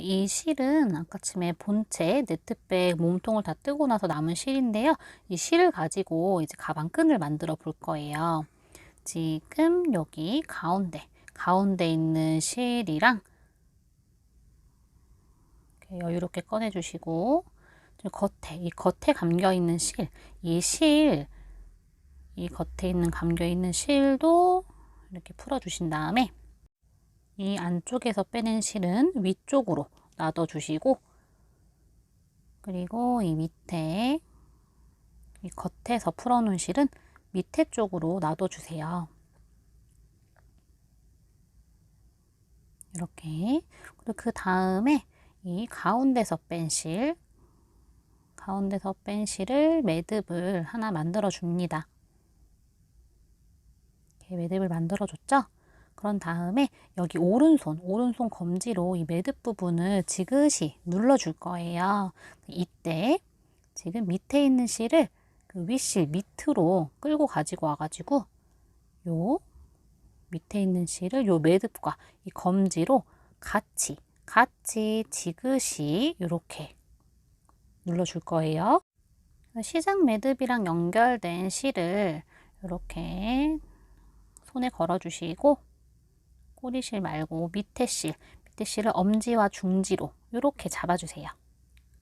이 실은 아까쯤에 본체 네트백 몸통을 다 뜨고 나서 남은 실인데요. 이 실을 가지고 이제 가방끈을 만들어 볼 거예요. 지금 여기 가운데 있는 실이랑 이렇게 여유롭게 꺼내 주시고, 이 겉에 감겨 있는 실, 이 겉에 있는 감겨 있는 실도 이렇게 풀어 주신 다음에 이 안쪽에서 빼낸 실은 위쪽으로 놔둬 주시고, 그리고 이 밑에 이 겉에서 풀어 놓은 실은 밑에 쪽으로 놔둬 주세요. 이렇게. 그리고 그 다음에 이 가운데서 뺀 실을 매듭을 하나 만들어 줍니다. 이렇게 매듭을 만들어 줬죠? 그런 다음에 여기 오른손 검지로 이 매듭 부분을 지그시 눌러 줄 거예요. 이때 지금 밑에 있는 실을 그 윗실 밑으로 끌고 가지고 와가지고 요 밑에 있는 실을 요 매듭과 이 검지로 같이 지그시 이렇게 눌러줄 거예요. 시작 매듭이랑 연결된 실을 이렇게 손에 걸어 주시고, 꼬리실 말고 밑에 실을 엄지와 중지로 이렇게 잡아주세요.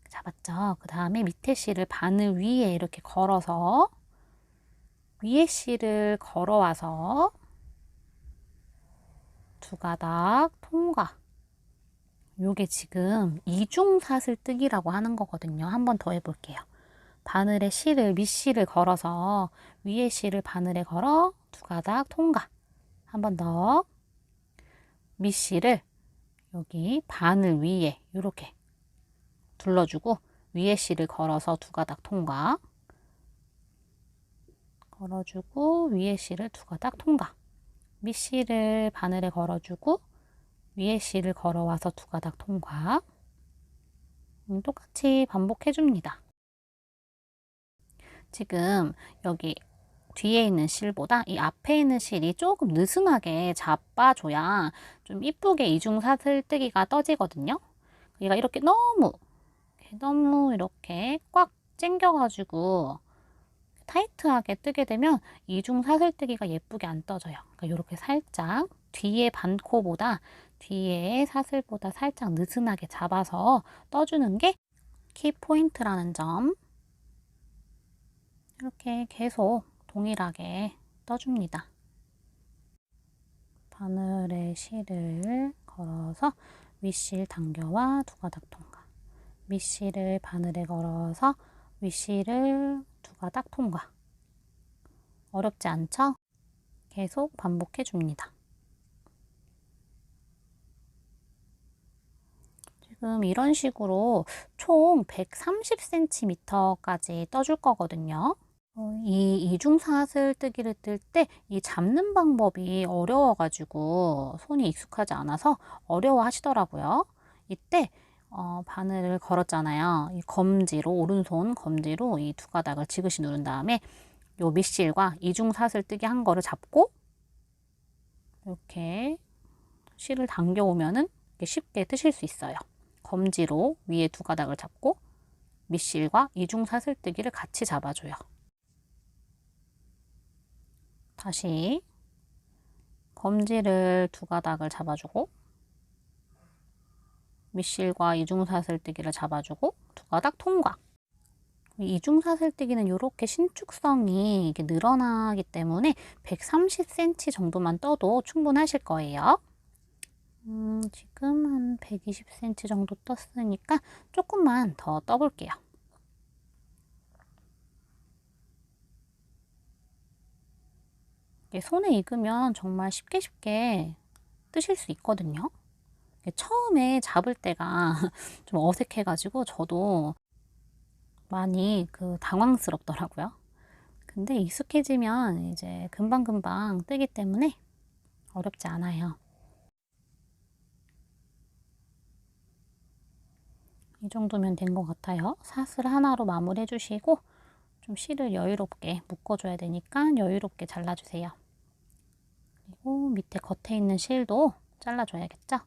잡았죠? 그 다음에 밑에 실을 바늘 위에 이렇게 걸어서 위에 실을 걸어와서 두 가닥 통과. 요게 지금 이중사슬뜨기라고 하는 거거든요. 한 번 더 해볼게요. 바늘에 밑실을 걸어서 위에 실을 바늘에 걸어 두 가닥 통과. 한 번 더. 밑실을 여기 바늘 위에 이렇게 둘러주고 위에 실을 걸어서 두 가닥 통과. 걸어주고 위에 실을 두 가닥 통과. 밑실을 바늘에 걸어주고 위에 실을 걸어와서 두 가닥 통과. 똑같이 반복해 줍니다. 지금 여기 뒤에 있는 실보다 이 앞에 있는 실이 조금 느슨하게 잡아줘야 좀 이쁘게 이중사슬뜨기가 떠지거든요. 얘가 이렇게 너무 이렇게 꽉 쟁겨가지고 타이트하게 뜨게 되면 이중사슬뜨기가 예쁘게 안 떠져요. 그러니까 이렇게 살짝 뒤에 사슬보다 살짝 느슨하게 잡아서 떠주는 게 키포인트라는 점. 이렇게 계속 동일하게 떠줍니다. 바늘에 실을 걸어서 윗실 당겨와 두 가닥 통과. 밑실을 바늘에 걸어서 윗실을 두 가닥 통과. 어렵지 않죠? 계속 반복해 줍니다. 지금 이런 식으로 총 130cm까지 떠줄 거거든요. 이 이중사슬뜨기를 뜰 때 이 잡는 방법이 어려워가지고 손이 익숙하지 않아서 어려워 하시더라고요. 이때 바늘을 걸었잖아요. 이 오른손 검지로 이 두 가닥을 지그시 누른 다음에 요 밑실과 이중사슬뜨기 한 거를 잡고 이렇게 실을 당겨 오면은 쉽게 뜨실 수 있어요. 검지로 위에 두 가닥을 잡고 밑실과 이중사슬뜨기를 같이 잡아줘요. 다시 검지를 두 가닥을 잡아주고 밑실과 이중사슬뜨기를 잡아주고 두 가닥 통과. 이중사슬뜨기는 이렇게 신축성이 이게 늘어나기 때문에 130cm 정도만 떠도 충분하실 거예요. 지금 한 120cm 정도 떴으니까 조금만 더 떠볼게요. 손에 익으면 정말 쉽게 뜨실 수 있거든요. 처음에 잡을 때가 좀 어색해가지고 저도 많이 당황스럽더라고요. 근데 익숙해지면 이제 금방금방 뜨기 때문에 어렵지 않아요. 이 정도면 된 것 같아요. 사슬 하나로 마무리해 주시고 좀 실을 여유롭게 묶어줘야 되니까 여유롭게 잘라주세요. 그리고 밑에 겉에 있는 실도 잘라줘야겠죠?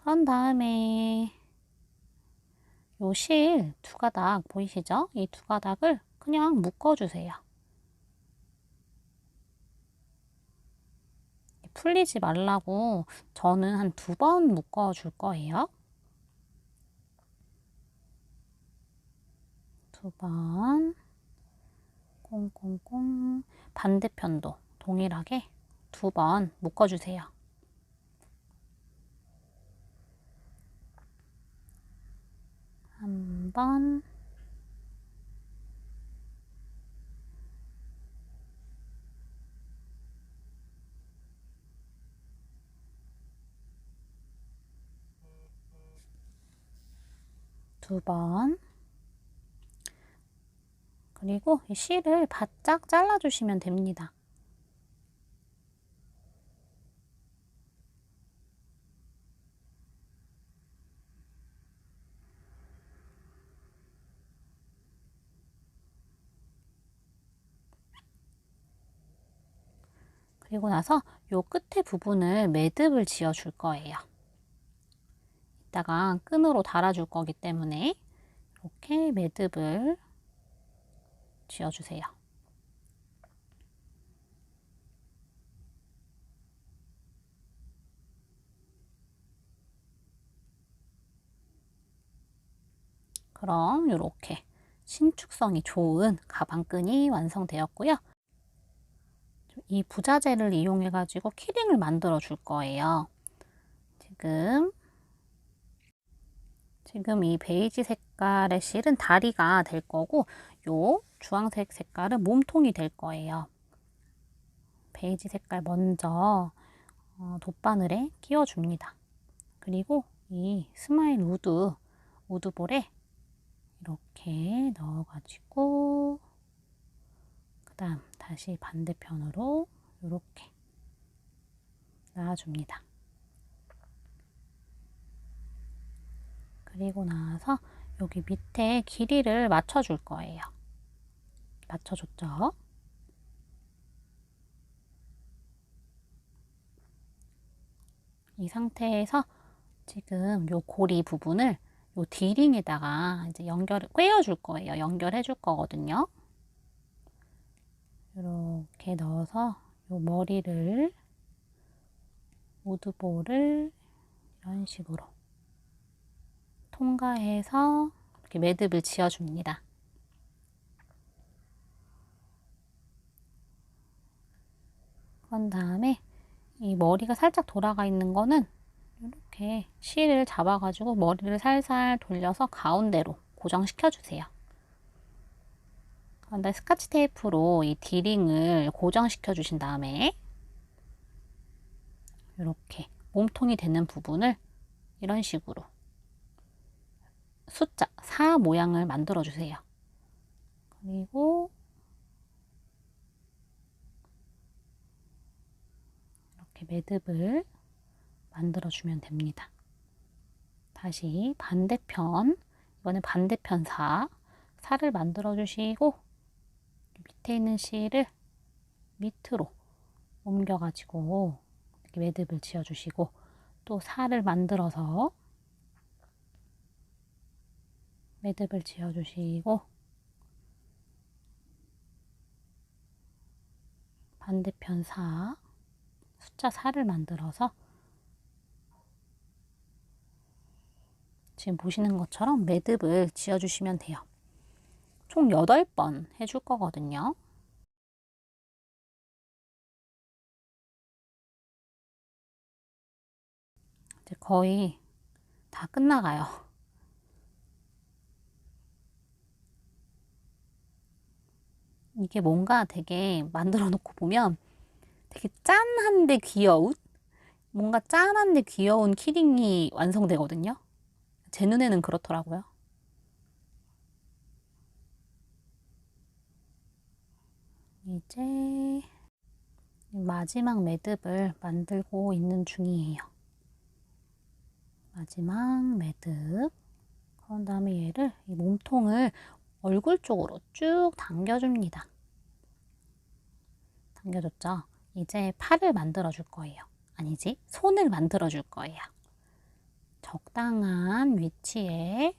그런 다음에 요 실 두 가닥 보이시죠? 이 두 가닥을 그냥 묶어주세요. 풀리지 말라고 저는 한 2번 묶어줄 거예요. 2번 꽁꽁꽁. 반대편도 동일하게 2번 묶어주세요. 한 번, 두 번. 그리고 이 실을 바짝 잘라주시면 됩니다. 그리고 나서 요 끝에 부분을 매듭을 지어 줄 거예요. 이따가 끈으로 달아줄 거기 때문에 이렇게 매듭을 지어 주세요. 그럼 이렇게 신축성이 좋은 가방끈이 완성되었고요. 이 부자재를 이용해 가지고 키링을 만들어 줄 거예요. 지금 이 베이지 색깔의 실은 다리가 될 거고, 요 주황색 색깔은 몸통이 될 거예요. 베이지 색깔 먼저 돗바늘에 끼워줍니다. 그리고 이 스마일 우드볼에 이렇게 넣어가지고 그 다음 다시 반대편으로 이렇게 놔줍니다. 그리고 나서 여기 밑에 길이를 맞춰줄 거예요. 맞춰줬죠? 이 상태에서 지금 요 고리 부분을 요 디링에다가 이제 꿰어줄 거예요. 연결해 줄 거거든요. 이렇게 넣어서 요 머리를, 우드볼을 이런 식으로 통과해서 이렇게 매듭을 지어줍니다. 그런 다음에 이 머리가 살짝 돌아가 있는 거는 이렇게 실을 잡아가지고 머리를 살살 돌려서 가운데로 고정시켜 주세요. 그런데 스카치 테이프로 이 디링을 고정시켜 주신 다음에 이렇게 몸통이 되는 부분을 이런 식으로 숫자 4 모양을 만들어 주세요. 그리고 이렇게 매듭을 만들어 주면 됩니다. 다시 반대편, 이번엔 반대편 4를 만들어 주시고 밑에 있는 실을 밑으로 옮겨 가지고 이렇게 매듭을 지어 주시고 또 4를 만들어서 매듭을 지어 주시고 반대편 숫자 4를 만들어서 지금 보시는 것처럼 매듭을 지어 주시면 돼요. 총 8번 해줄 거거든요. 이제 거의 다 끝나가요. 이게 뭔가 되게 만들어 놓고 보면 되게 짠한데 귀여운? 뭔가 짠한데 귀여운 키링이 완성되거든요. 제 눈에는 그렇더라고요. 이제 마지막 매듭을 만들고 있는 중이에요. 마지막 매듭. 그런 다음에 얘를 이 몸통을 얼굴 쪽으로 쭉 당겨줍니다. 당겨줬죠? 이제 팔을 만들어 줄 거예요. 아니지, 손을 만들어 줄 거예요. 적당한 위치에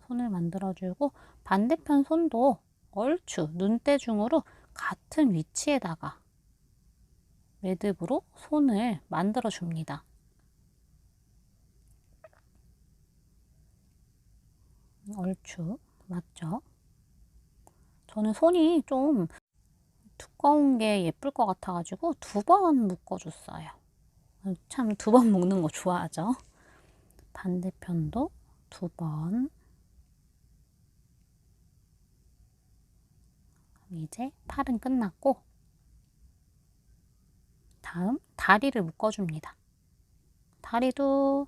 손을 만들어주고 반대편 손도 얼추 눈대중으로 같은 위치에다가 매듭으로 손을 만들어줍니다. 얼추 맞죠? 저는 손이 좀 두꺼운 게 예쁠 것 같아가지고 2번 묶어줬어요. 참 2번 묶는 거 좋아하죠? 반대편도 2번. 이제 팔은 끝났고 다음 다리를 묶어줍니다. 다리도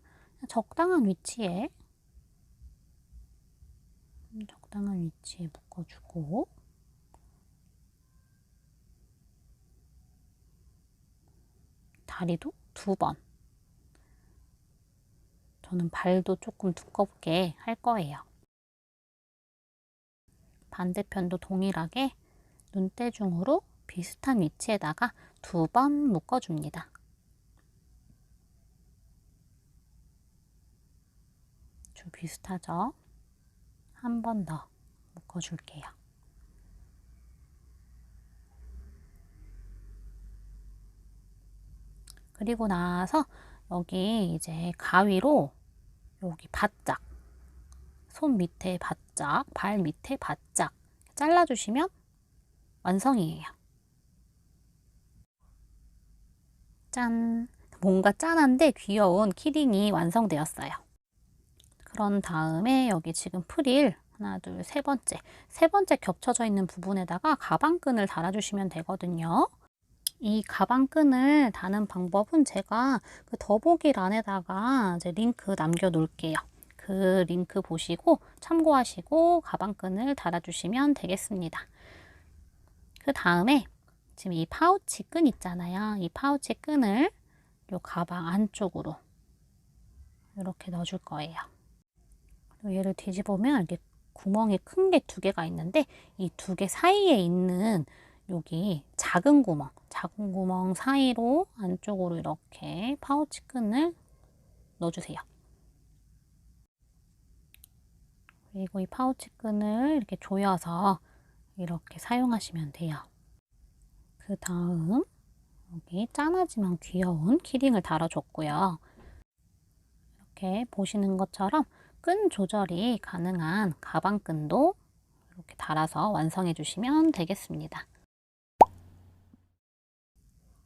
적당한 위치에 묶어주고 다리도 2번. 저는 발도 조금 두껍게 할 거예요. 반대편도 동일하게 눈대중으로 비슷한 위치에다가 2번 묶어줍니다. 좀 비슷하죠? 한 번 더 묶어줄게요. 그리고 나서 여기 이제 가위로 여기 바짝, 손 밑에 바짝, 발 밑에 바짝 잘라주시면 완성이에요. 짠! 뭔가 짠한데 귀여운 키링이 완성되었어요. 그런 다음에 여기 지금 프릴 하나, 둘, 세 번째 겹쳐져 있는 부분에다가 가방끈을 달아주시면 되거든요. 이 가방끈을 다는 방법은 제가 그 더보기란에다가 이제 링크 남겨 놓을게요. 그 링크 보시고 참고하시고 가방끈을 달아주시면 되겠습니다. 그 다음에 지금 이 파우치 끈 있잖아요. 이 파우치 끈을 이 가방 안쪽으로 이렇게 넣어줄 거예요. 얘를 뒤집으면 이렇게 구멍이 큰 게 2개가 있는데 이 2개 사이에 있는 여기 작은 구멍 사이로 안쪽으로 이렇게 파우치 끈을 넣어주세요. 그리고 이 파우치 끈을 이렇게 조여서 이렇게 사용하시면 돼요. 그 다음 여기 짠하지만 귀여운 키링을 달아줬고요. 이렇게 보시는 것처럼 끈 조절이 가능한 가방끈도 이렇게 달아서 완성해 주시면 되겠습니다.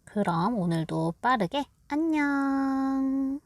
그럼 오늘도 빠르게 안녕!